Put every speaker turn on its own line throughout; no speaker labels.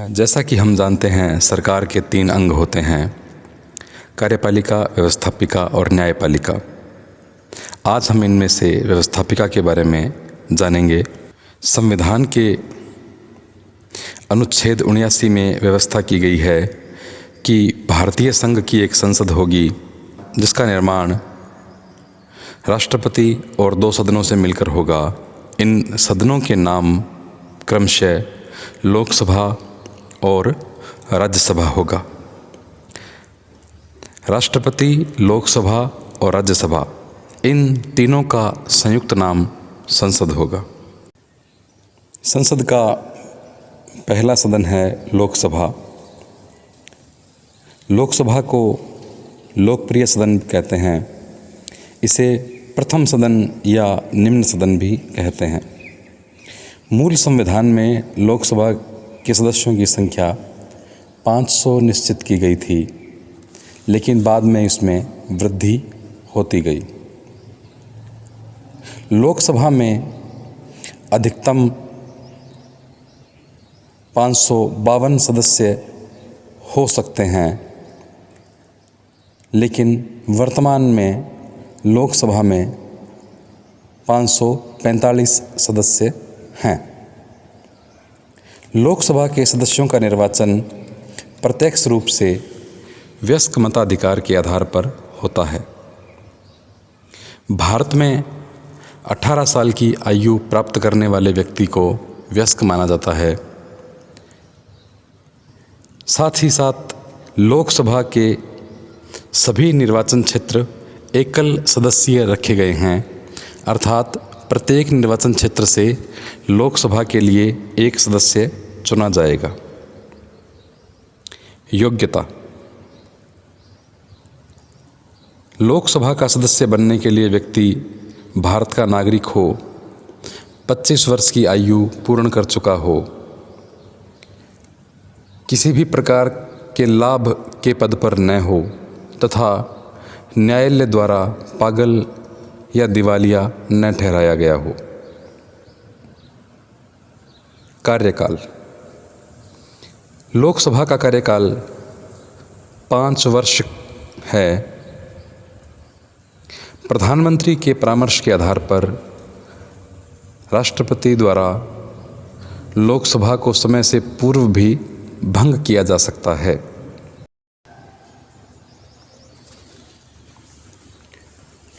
जैसा कि हम जानते हैं, सरकार के 3 अंग होते हैं: कार्यपालिका, व्यवस्थापिका और न्यायपालिका। आज हम इनमें से व्यवस्थापिका के बारे में जानेंगे। संविधान के अनुच्छेद 79 में व्यवस्था की गई है कि भारतीय संघ की एक संसद होगी जिसका निर्माण राष्ट्रपति और 2 सदनों से मिलकर होगा। इन सदनों के नाम क्रमशः लोकसभा और राज्यसभा होगा। राष्ट्रपति, लोकसभा और राज्यसभा, इन तीनों का संयुक्त नाम संसद होगा। संसद का पहला सदन है लोकसभा। लोकसभा को लोकप्रिय सदन कहते हैं। इसे प्रथम सदन या निम्न सदन भी कहते हैं। मूल संविधान में लोकसभा के सदस्यों की संख्या 500 निश्चित की गई थी, लेकिन बाद में इसमें वृद्धि होती गई। लोकसभा में अधिकतम 552 सदस्य हो सकते हैं, लेकिन वर्तमान में लोकसभा में 545 सदस्य हैं। लोकसभा के सदस्यों का निर्वाचन प्रत्यक्ष रूप से वयस्क मताधिकार के आधार पर होता है। भारत में 18 साल की आयु प्राप्त करने वाले व्यक्ति को वयस्क माना जाता है। साथ ही साथ लोकसभा के सभी निर्वाचन क्षेत्र एकल सदस्यीय रखे गए हैं, अर्थात प्रत्येक निर्वाचन क्षेत्र से लोकसभा के लिए एक सदस्य चुना जाएगा। योग्यता: लोकसभा का सदस्य बनने के लिए व्यक्ति भारत का नागरिक हो, 25 वर्ष की आयु पूर्ण कर चुका हो, किसी भी प्रकार के लाभ के पद पर न हो तथा न्यायालय द्वारा पागल या दिवालिया न ठहराया गया हो। कार्यकाल: लोकसभा का कार्यकाल 5 वर्ष है। प्रधानमंत्री के परामर्श के आधार पर राष्ट्रपति द्वारा लोकसभा को समय से पूर्व भी भंग किया जा सकता है।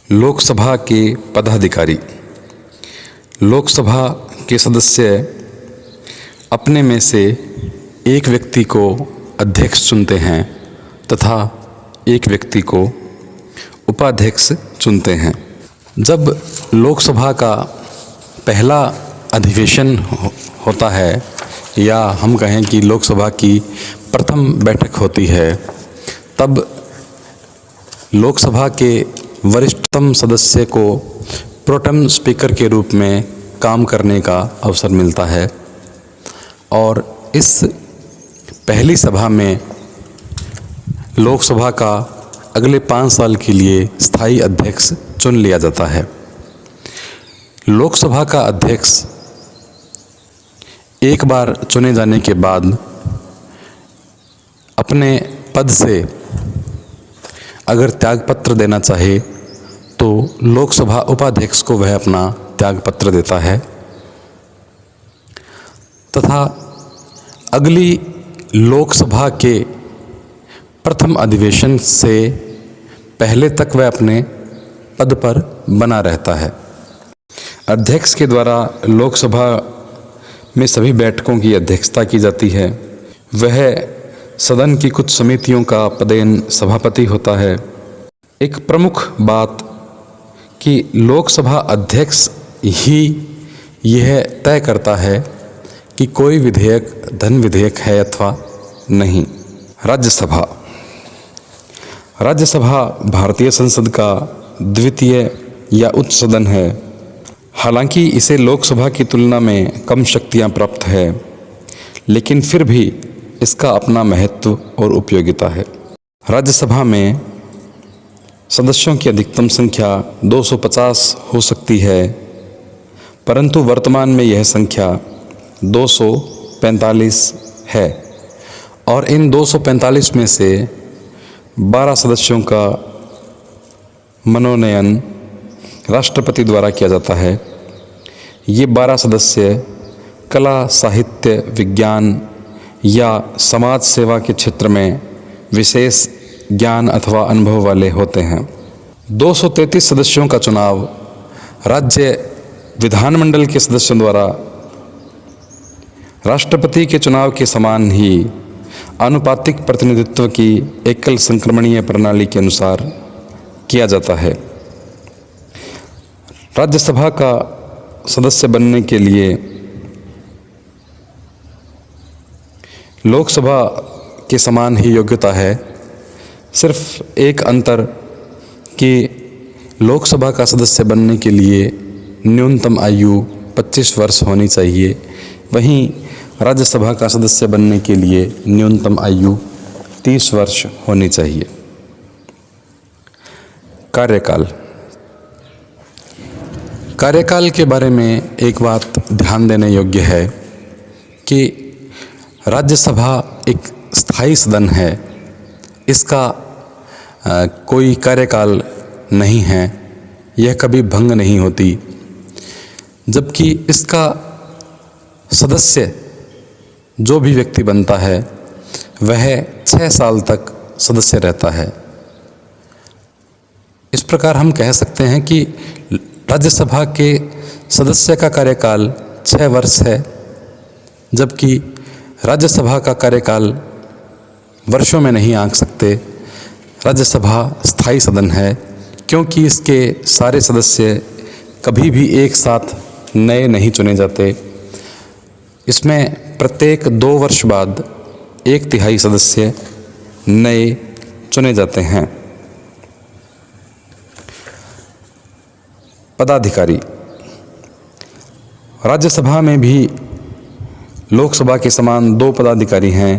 लोकसभा के पदाधिकारी: लोकसभा के सदस्य अपने में से एक व्यक्ति को अध्यक्ष चुनते हैं तथा एक व्यक्ति को उपाध्यक्ष चुनते हैं। जब लोकसभा का पहला अधिवेशन होता है या हम कहें कि लोकसभा की प्रथम बैठक होती है, तब लोकसभा के वरिष्ठतम सदस्य को प्रोटेम स्पीकर के रूप में काम करने का अवसर मिलता है और इस पहली सभा में लोकसभा का अगले 5 साल के लिए स्थायी अध्यक्ष चुन लिया जाता है। लोकसभा का अध्यक्ष एक बार चुने जाने के बाद अपने पद से अगर त्यागपत्र देना चाहे तो लोकसभा उपाध्यक्ष को वह अपना त्यागपत्र देता है तथा अगली लोकसभा के प्रथम अधिवेशन से पहले तक वह अपने पद पर बना रहता है। अध्यक्ष के द्वारा लोकसभा में सभी बैठकों की अध्यक्षता की जाती है। वह सदन की कुछ समितियों का पदेन सभापति होता है। एक प्रमुख बात कि लोकसभा अध्यक्ष ही यह तय करता है कि कोई विधेयक धन विधेयक है अथवा नहीं। राज्यसभा: राज्यसभा भारतीय संसद का द्वितीय या उच्च सदन है। हालांकि इसे लोकसभा की तुलना में कम शक्तियां प्राप्त है, लेकिन फिर भी इसका अपना महत्व और उपयोगिता है। राज्यसभा में सदस्यों की अधिकतम संख्या 250 हो सकती है, परंतु वर्तमान में यह संख्या 245 है और इन 245 में से 12 सदस्यों का मनोनयन राष्ट्रपति द्वारा किया जाता है। ये 12 सदस्य कला, साहित्य, विज्ञान या समाज सेवा के क्षेत्र में विशेष ज्ञान अथवा अनुभव वाले होते हैं। 233 सदस्यों का चुनाव राज्य विधानमंडल के सदस्यों द्वारा राष्ट्रपति के चुनाव के समान ही आनुपातिक प्रतिनिधित्व की एकल संक्रमणीय प्रणाली के अनुसार किया जाता है। राज्यसभा का सदस्य बनने के लिए लोकसभा के समान ही योग्यता है। सिर्फ एक अंतर कि लोकसभा का सदस्य बनने के लिए न्यूनतम आयु 25 वर्ष होनी चाहिए, वहीं राज्यसभा का सदस्य बनने के लिए न्यूनतम आयु 30 वर्ष होनी चाहिए। कार्यकाल के बारे में एक बात ध्यान देने योग्य है कि राज्यसभा एक स्थायी सदन है, इसका कोई कार्यकाल नहीं है, यह कभी भंग नहीं होती, जबकि इसका सदस्य जो भी व्यक्ति बनता है वह 6 साल तक सदस्य रहता है। इस प्रकार हम कह सकते हैं कि राज्यसभा के सदस्य का कार्यकाल 6 वर्ष है, जबकि राज्यसभा का कार्यकाल वर्षों में नहीं आंक सकते। राज्यसभा स्थायी सदन है क्योंकि इसके सारे सदस्य कभी भी एक साथ नए नहीं चुने जाते। इसमें प्रत्येक 2 वर्ष बाद 1/3 सदस्य नए चुने जाते हैं। पदाधिकारी राज्यसभा में भी लोकसभा के समान 2 पदाधिकारी हैं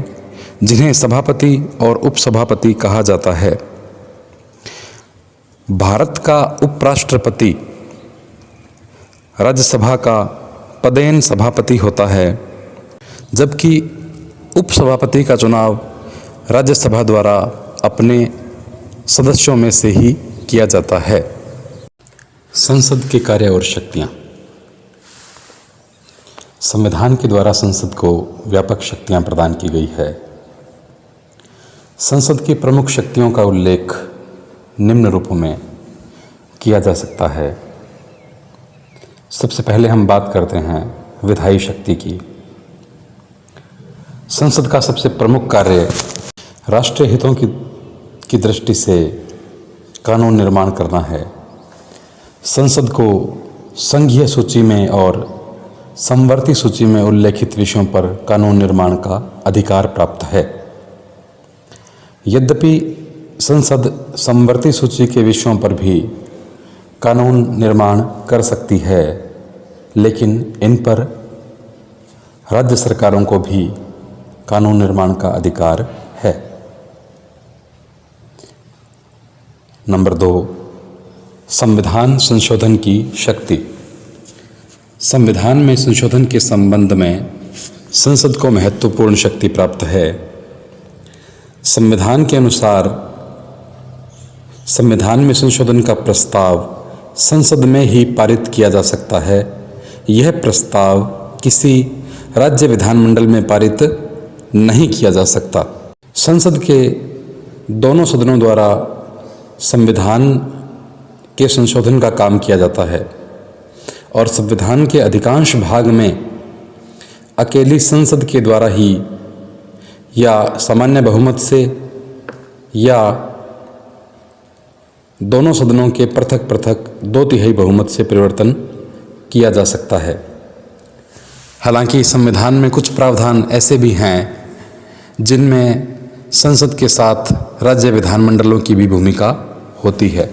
जिन्हें सभापति और उपसभापति कहा जाता है। भारत का उपराष्ट्रपति राज्यसभा का पदेन सभापति होता है, जबकि उपसभापति का चुनाव राज्यसभा द्वारा अपने सदस्यों में से ही किया जाता है। संसद के कार्य और शक्तियाँ। संविधान के द्वारा संसद को व्यापक शक्तियाँ प्रदान की गई है। संसद की प्रमुख शक्तियों का उल्लेख निम्न रूपों में किया जा सकता है। सबसे पहले हम बात करते हैं विधायी शक्ति की। संसद का सबसे प्रमुख कार्य राष्ट्रीय हितों की दृष्टि से कानून निर्माण करना है। संसद को संघीय सूची में और समवर्ती सूची में उल्लेखित विषयों पर कानून निर्माण का अधिकार प्राप्त है। यद्यपि संसद समवर्ती सूची के विषयों पर भी कानून निर्माण कर सकती है, लेकिन इन पर राज्य सरकारों को भी कानून निर्माण का अधिकार है। नंबर 2, संविधान संशोधन की शक्ति। संविधान में संशोधन के संबंध में संसद को महत्वपूर्ण शक्ति प्राप्त है। संविधान के अनुसार संविधान में संशोधन का प्रस्ताव संसद में ही पारित किया जा सकता है। यह प्रस्ताव किसी राज्य विधानमंडल में पारित नहीं किया जा सकता। संसद के दोनों सदनों द्वारा संविधान के संशोधन का काम किया जाता है और संविधान के अधिकांश भाग में अकेली संसद के द्वारा ही या सामान्य बहुमत से या दोनों सदनों के पृथक पृथक 2/3 बहुमत से परिवर्तन किया जा सकता है। हालांकि संविधान में कुछ प्रावधान ऐसे भी हैं जिनमें संसद के साथ राज्य विधानमंडलों की भी भूमिका होती है।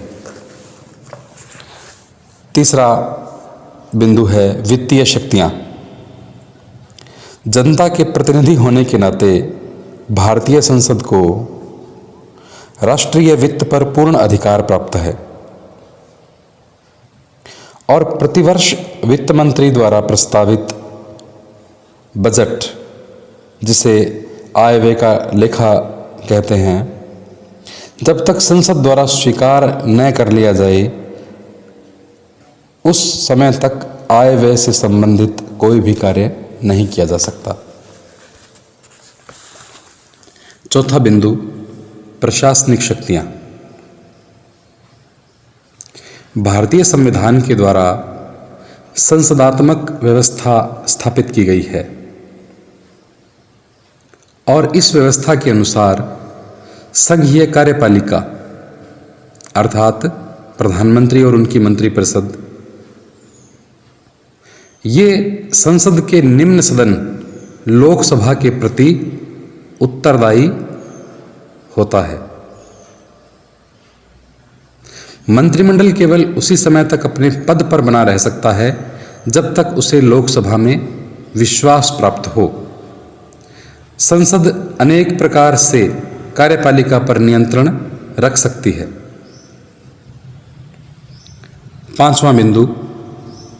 तीसरा बिंदु है वित्तीय शक्तियाँ। जनता के प्रतिनिधि होने के नाते भारतीय संसद को राष्ट्रीय वित्त पर पूर्ण अधिकार प्राप्त है और प्रतिवर्ष वित्त मंत्री द्वारा प्रस्तावित बजट, जिसे आय व्यय का लेखा कहते हैं, जब तक संसद द्वारा स्वीकार न कर लिया जाए उस समय तक आय व्यय से संबंधित कोई भी कार्य नहीं किया जा सकता। चौथा बिंदु, प्रशासनिक शक्तियां। भारतीय संविधान के द्वारा संसदात्मक व्यवस्था स्थापित की गई है और इस व्यवस्था के अनुसार संघीय कार्यपालिका अर्थात प्रधानमंत्री और उनकी मंत्रिपरिषद, ये संसद के निम्न सदन लोकसभा के प्रति उत्तरदायी होता है। मंत्रिमंडल केवल उसी समय तक अपने पद पर बना रह सकता है जब तक उसे लोकसभा में विश्वास प्राप्त हो। संसद अनेक प्रकार से कार्यपालिका पर नियंत्रण रख सकती है। पांचवां बिंदु,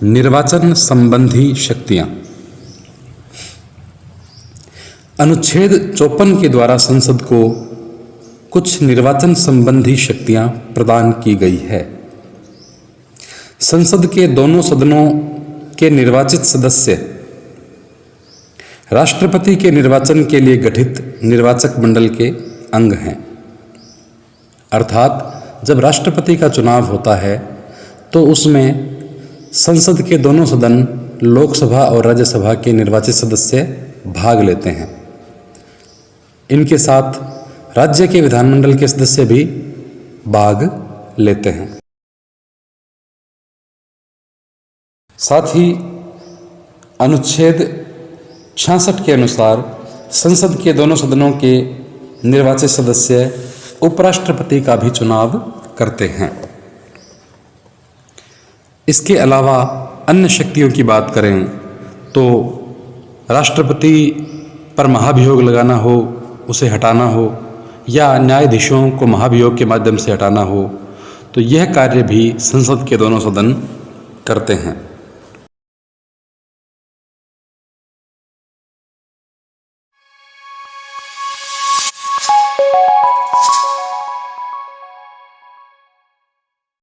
निर्वाचन संबंधी शक्तियां। अनुच्छेद 54 के द्वारा संसद को कुछ निर्वाचन संबंधी शक्तियां प्रदान की गई है। संसद के दोनों सदनों के निर्वाचित सदस्य राष्ट्रपति के निर्वाचन के लिए गठित निर्वाचक मंडल के अंग हैं। अर्थात जब राष्ट्रपति का चुनाव होता है तो उसमें संसद के दोनों सदन लोकसभा और राज्यसभा के निर्वाचित सदस्य भाग लेते हैं। इनके साथ राज्य के विधानमंडल के सदस्य भी भाग लेते हैं। साथ ही अनुच्छेद 66 के अनुसार संसद के दोनों सदनों के निर्वाचित सदस्य उपराष्ट्रपति का भी चुनाव करते हैं। इसके अलावा अन्य शक्तियों की बात करें तो राष्ट्रपति पर महाभियोग लगाना हो, उसे हटाना हो, या न्यायाधीशों को महाभियोग के माध्यम से हटाना हो, तो यह कार्य भी संसद के दोनों सदन करते हैं।